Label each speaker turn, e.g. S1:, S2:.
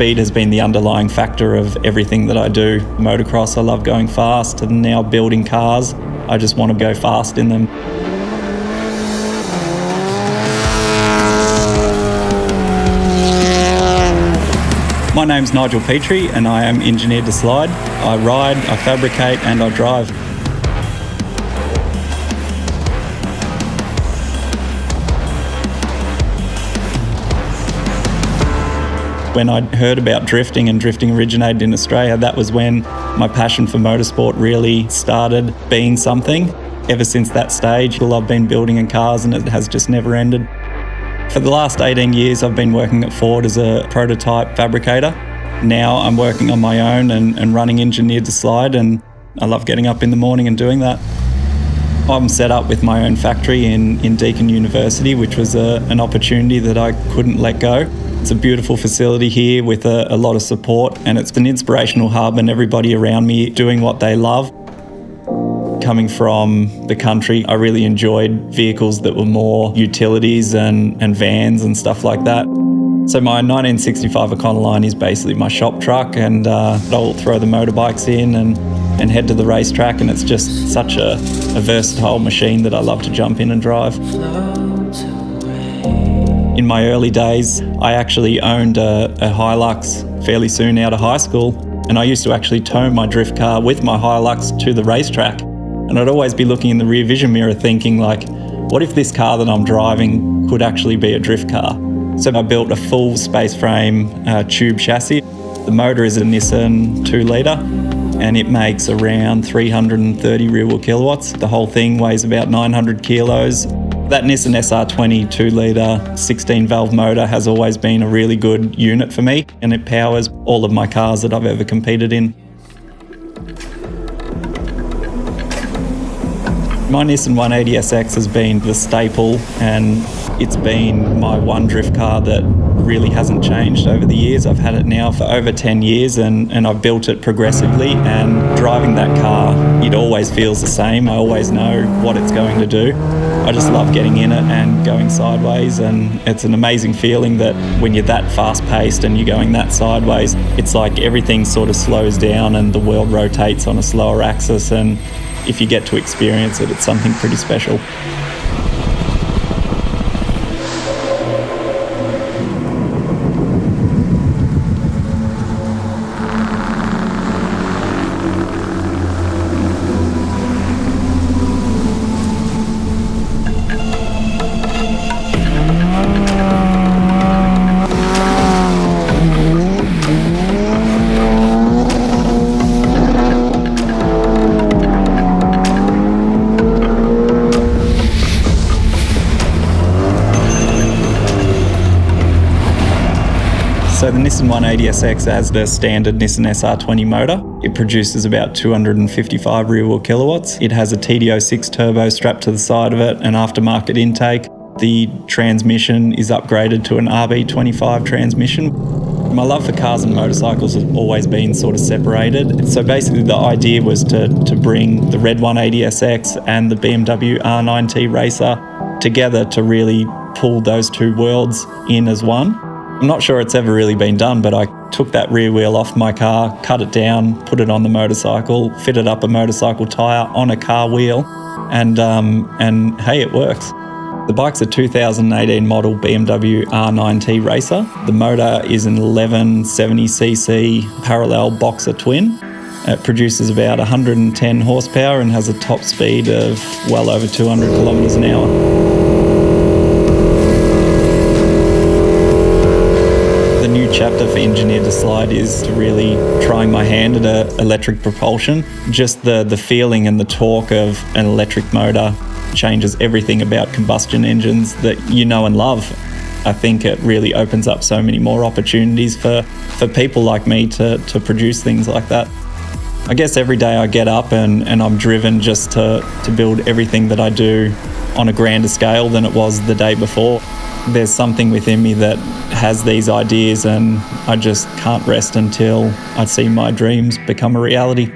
S1: speed has been the underlying factor of everything that I do. Motocross, I love going fast, and now building cars, I just want to go fast in them. My name's Nigel Petrie and I am engineered to slide. I ride, I fabricate and I drive. When I heard about drifting and drifting originated in Australia, that was when my passion for motorsport really started being something. Ever since that stage, I've been building in cars and it has just never ended. For the last 18 years, I've been working at Ford as a prototype fabricator. Now I'm working on my own and running Engineered to Slide, and I love getting up in the morning and doing that. I'm set up with my own factory in Deakin University, which was an opportunity that I couldn't let go. It's a beautiful facility here with a lot of support, and it's an inspirational hub and everybody around me doing what they love. Coming from the country, I really enjoyed vehicles that were more utilities and vans and stuff like that. So my 1965 Econoline is basically my shop truck, and I'll throw the motorbikes in and head to the racetrack, and it's just such a versatile machine that I love to jump in and drive. In my early days, I actually owned a Hilux fairly soon out of high school, and I used to actually tow my drift car with my Hilux to the racetrack. And I'd always be looking in the rear vision mirror thinking, like, what if this car that I'm driving could actually be a drift car? So I built a full space frame tube chassis. The motor is a Nissan 2-litre, and it makes around 330 rear-wheel kilowatts. The whole thing weighs about 900 kilos. That Nissan SR20 2-litre 16-valve motor has always been a really good unit for me, and it powers all of my cars that I've ever competed in. My Nissan 180SX has been the staple, and it's been my one drift car that really hasn't changed over the years. I've had it now for over 10 years and I've built it progressively, and driving that car, it always feels the same. I always know what it's going to do. I just love getting in it and going sideways, and it's an amazing feeling that when you're that fast-paced and you're going that sideways, it's like everything sort of slows down and the world rotates on a slower axis, and if you get to experience it, it's something pretty special. So the Nissan 180SX has the standard Nissan SR20 motor. It produces about 255 rear-wheel kilowatts. It has a TD06 turbo strapped to the side of it, an aftermarket intake. The transmission is upgraded to an RB25 transmission. My love for cars and motorcycles has always been sort of separated. So basically the idea was to bring the red 180SX and the BMW R9T Racer together to really pull those two worlds in as one. I'm not sure it's ever really been done, but I took that rear wheel off my car, cut it down, put it on the motorcycle, fitted up a motorcycle tyre on a car wheel, and hey, it works. The bike's a 2018 model BMW R9T Racer. The motor is an 1170cc parallel boxer twin. It produces about 110 horsepower and has a top speed of well over 200 kilometres an hour. The new chapter for Engineered to Slide is to really trying my hand at electric propulsion. Just the feeling and the torque of an electric motor changes everything about combustion engines that you know and love. I think it really opens up so many more opportunities for people like me to produce things like that. I guess every day I get up and I'm driven just to build everything that I do on a grander scale than it was the day before. There's something within me that has these ideas, and I just can't rest until I see my dreams become a reality.